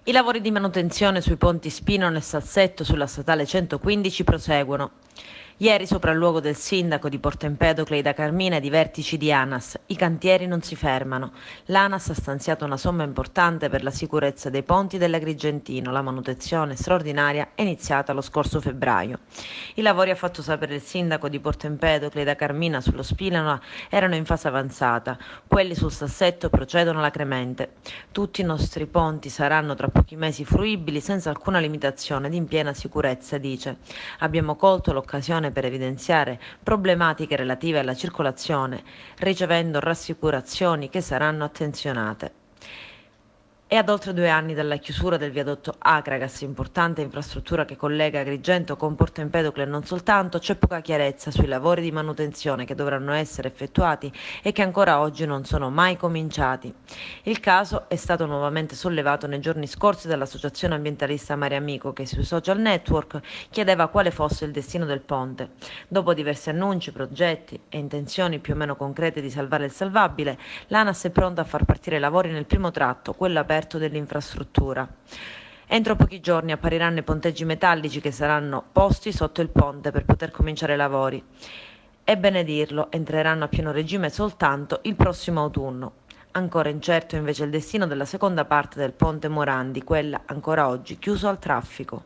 I lavori di manutenzione sui ponti Spinone e Salsetto sulla statale 115 proseguono. Ieri sopralluogo del sindaco di Porto Empedocle Ida Carmina e di vertici di ANAS. I cantieri non si fermano. L'ANAS ha stanziato una somma importante per la sicurezza dei ponti dell'Agrigentino. La manutenzione straordinaria è iniziata lo scorso febbraio. I lavori, ha fatto sapere il sindaco di Porto Empedocle Ida Carmina, sullo Spilano erano in fase avanzata. Quelli sul Sassetto procedono alacremente. Tutti i nostri ponti saranno tra pochi mesi fruibili senza alcuna limitazione ed in piena sicurezza, dice. Abbiamo colto l'occasione per evidenziare problematiche relative alla circolazione, ricevendo rassicurazioni che saranno attenzionate. E ad oltre 2 anni dalla chiusura del viadotto Acragas, importante infrastruttura che collega Agrigento con Porto Empedocle e non soltanto, c'è poca chiarezza sui lavori di manutenzione che dovranno essere effettuati e che ancora oggi non sono mai cominciati. Il caso è stato nuovamente sollevato nei giorni scorsi dall'associazione ambientalista Mare Amico, che sui social network chiedeva quale fosse il destino del ponte. Dopo diversi annunci, progetti e intenzioni più o meno concrete di salvare il salvabile, l'ANAS è pronta a far partire i lavori nel primo tratto, quello aperto dell'infrastruttura. Entro pochi giorni appariranno i ponteggi metallici che saranno posti sotto il ponte per poter cominciare i lavori. È bene dirlo, entreranno a pieno regime soltanto il prossimo autunno. Ancora incerto invece il destino della seconda parte del ponte Morandi, quella ancora oggi chiuso al traffico.